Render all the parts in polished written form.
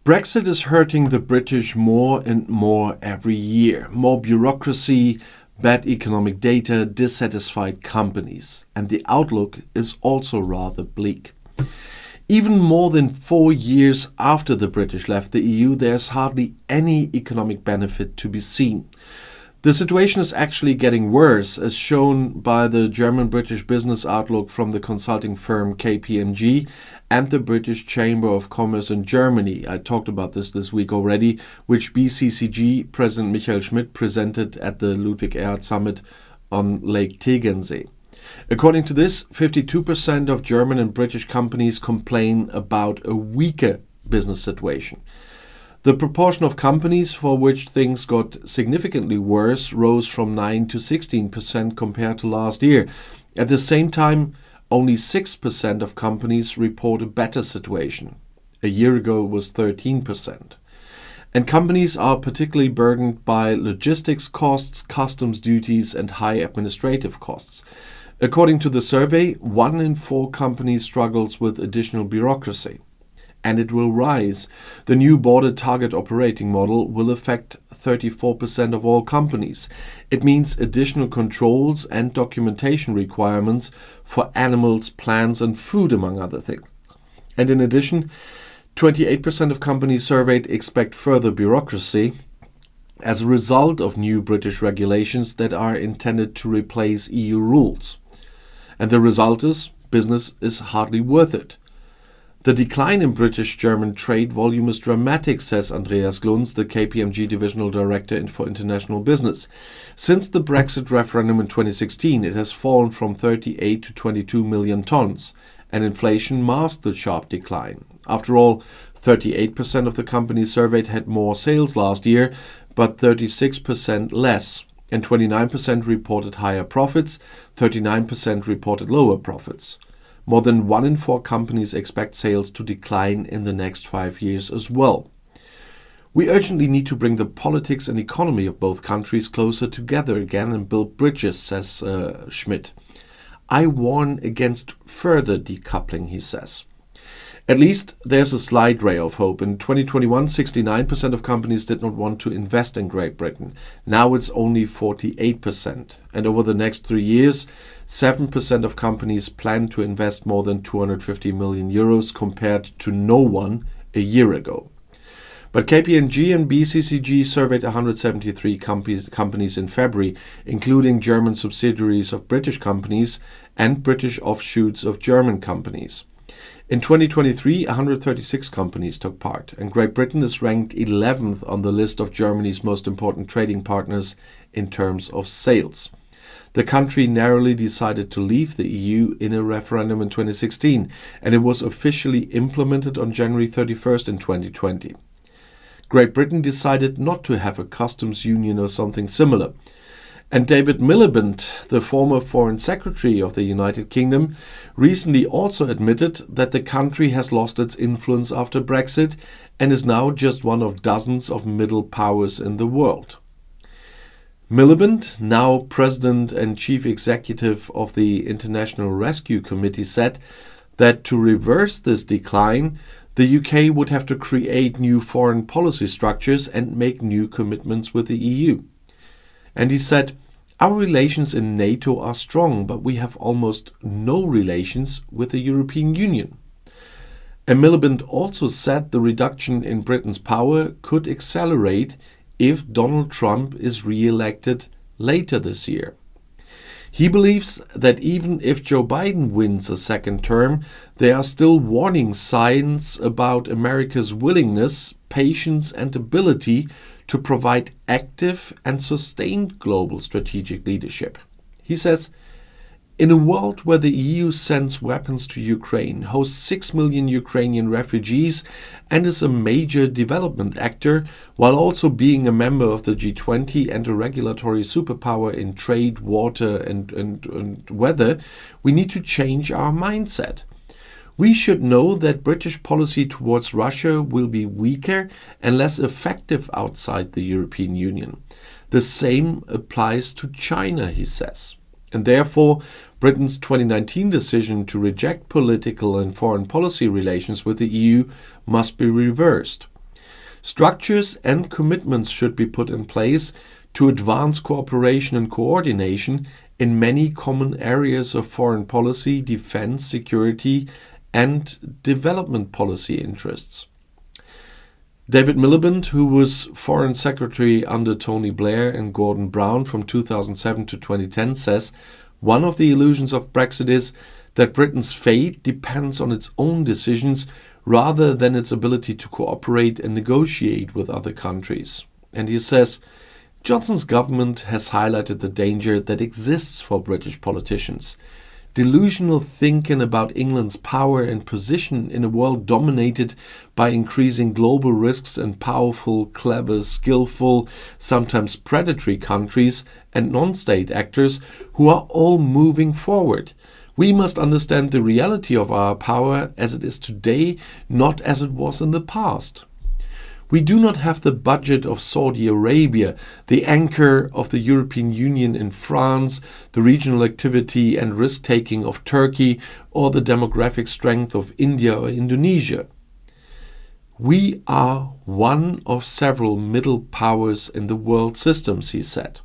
Brexit is hurting the British more and more every year. More bureaucracy, bad economic data, dissatisfied companies. And the outlook is also rather bleak. Even more than 4 years after the British left the EU, there's hardly any economic benefit to be seen. The situation is actually getting worse, as shown by the German-British business outlook from the consulting firm KPMG and the British Chamber of Commerce in Germany. I talked about this week already, which BCCG President Michael Schmidt presented at the Ludwig Erhard Summit on Lake Tegernsee. According to this, 52% of German and British companies complain about a weaker business situation. The proportion of companies for which things got significantly worse rose from 9 to 16% compared to last year. At the same time, only 6% of companies report a better situation. A year ago it was 13%. And companies are particularly burdened by logistics costs, customs duties, and high administrative costs. According to the survey, 1 in 4 companies struggles with additional bureaucracy. And it will rise. The new border target operating model will affect 34% of all companies. It means additional controls and documentation requirements for animals, plants, and food, among other things. And in addition, 28% of companies surveyed expect further bureaucracy as a result of new British regulations that are intended to replace EU rules. And the result is, business is hardly worth it. The decline in British-German trade volume is dramatic, says Andreas Glunz, the KPMG Divisional Director for International Business. Since the Brexit referendum in 2016, it has fallen from 38 to 22 million tons, and inflation masked the sharp decline. After all, 38% of the companies surveyed had more sales last year, but 36% less, and 29% reported higher profits, 39% reported lower profits. More than 1 in 4 companies expect sales to decline in the next 5 years as well. We urgently need to bring the politics and economy of both countries closer together again and build bridges, says Schmidt. I warn against further decoupling, he says. At least there's a slight ray of hope. In 2021, 69% of companies did not want to invest in Great Britain. Now it's only 48%. And over the next 3 years, 7% of companies plan to invest more than 250 million euros compared to no one a year ago. But KPMG and BCCG surveyed 173 companies in February, including German subsidiaries of British companies and British offshoots of German companies. In 2023, 136 companies took part, and Great Britain is ranked 11th on the list of Germany's most important trading partners in terms of sales. The country narrowly decided to leave the EU in a referendum in 2016, and it was officially implemented on January 31st in 2020. Great Britain decided not to have a customs union or something similar. And David Miliband, the former Foreign Secretary of the United Kingdom, recently also admitted that the country has lost its influence after Brexit and is now just one of dozens of middle powers in the world. Miliband, now President and Chief Executive of the International Rescue Committee, said that to reverse this decline, the UK would have to create new foreign policy structures and make new commitments with the EU. And he said, our relations in NATO are strong, but we have almost no relations with the European Union. And Miliband also said the reduction in Britain's power could accelerate if Donald Trump is re-elected later this year. He believes that even if Joe Biden wins a second term, there are still warning signs about America's willingness, patience, and ability to provide active and sustained global strategic leadership. He says, in a world where the EU sends weapons to Ukraine, hosts 6 million Ukrainian refugees, and is a major development actor, while also being a member of the G20 and a regulatory superpower in trade, water, and weather, we need to change our mindset. We should know that British policy towards Russia will be weaker and less effective outside the European Union. The same applies to China, he says. And therefore, Britain's 2019 decision to reject political and foreign policy relations with the EU must be reversed. Structures and commitments should be put in place to advance cooperation and coordination in many common areas of foreign policy, defense, security, and development policy interests. David Miliband, who was Foreign Secretary under Tony Blair and Gordon Brown from 2007 to 2010, says, "One of the illusions of Brexit is that Britain's fate depends on its own decisions rather than its ability to cooperate and negotiate with other countries." And he says, Johnson's government has highlighted the danger that exists for British politicians. Delusional thinking about England's power and position in a world dominated by increasing global risks and powerful, clever, skillful, sometimes predatory countries and non-state actors who are all moving forward. We must understand the reality of our power as it is today, not as it was in the past. We do not have the budget of Saudi Arabia, the anchor of the European Union in France, the regional activity and risk-taking of Turkey, or the demographic strength of India or Indonesia. We are one of several middle powers in the world systems, he said.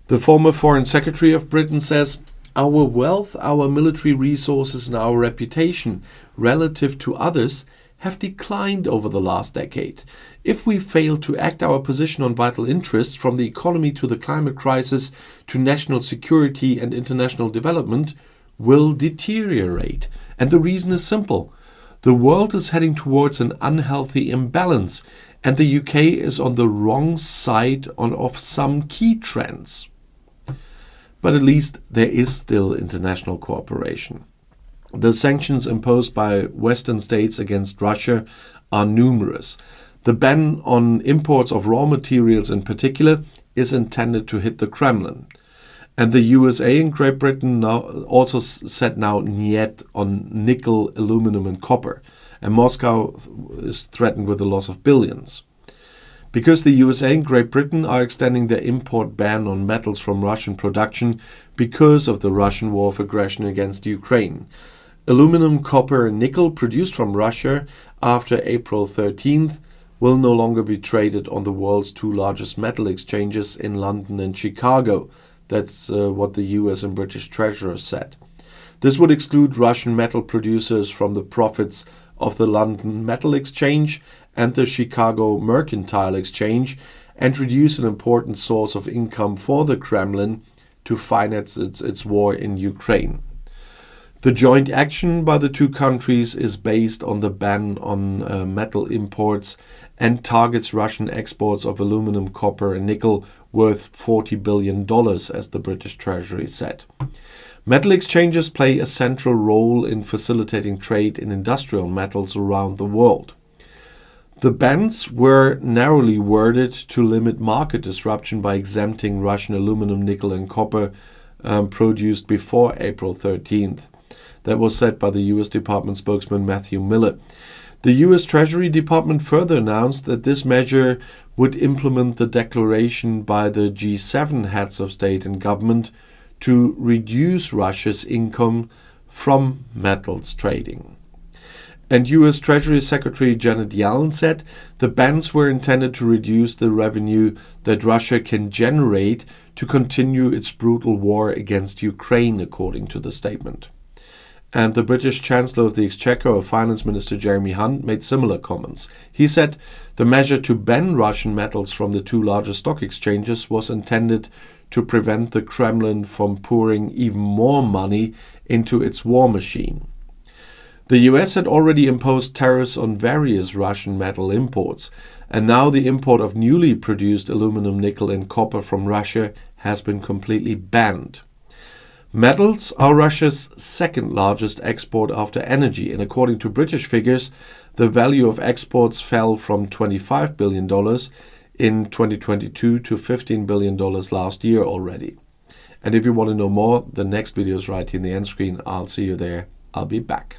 The former Foreign Secretary of Britain says, "Our wealth, our military resources and our reputation relative to others have declined over the last decade. If we fail to act our position on vital interests, from the economy to the climate crisis to national security and international development, will deteriorate. And the reason is simple. The world is heading towards an unhealthy imbalance, and the UK is on the wrong side of some key trends." But at least there is still international cooperation. The sanctions imposed by Western states against Russia are numerous. The ban on imports of raw materials in particular is intended to hit the Kremlin. And the USA and Great Britain now also said niet on nickel, aluminum and copper. And Moscow is threatened with the loss of billions. Because the USA and Great Britain are extending their import ban on metals from Russian production because of the Russian war of aggression against Ukraine. Aluminum, copper and nickel produced from Russia after April 13th will no longer be traded on the world's two largest metal exchanges in London and Chicago. That's what the US and British treasurers said. This would exclude Russian metal producers from the profits of the London Metal Exchange and the Chicago Mercantile Exchange and reduce an important source of income for the Kremlin to finance its war in Ukraine. The joint action by the two countries is based on the ban on metal imports and targets Russian exports of aluminum, copper and nickel worth $40 billion, as the British Treasury said. Metal exchanges play a central role in facilitating trade in industrial metals around the world. The bans were narrowly worded to limit market disruption by exempting Russian aluminum, nickel and copper produced before April 13th. That was said by the U.S. Department spokesman Matthew Miller. The U.S. Treasury Department further announced that this measure would implement the declaration by the G7 heads of state and government to reduce Russia's income from metals trading. And U.S. Treasury Secretary Janet Yellen said the bans were intended to reduce the revenue that Russia can generate to continue its brutal war against Ukraine, according to the statement. And the British Chancellor of the Exchequer, or Finance Minister Jeremy Hunt, made similar comments. He said the measure to ban Russian metals from the two largest stock exchanges was intended to prevent the Kremlin from pouring even more money into its war machine. The US had already imposed tariffs on various Russian metal imports, and now the import of newly produced aluminum, nickel and copper from Russia has been completely banned. Metals are Russia's second largest export after energy, and according to British figures, the value of exports fell from $25 billion in 2022 to $15 billion last year already. And if you want to know more, the next video is right here in the end screen. I'll see you there. I'll be back.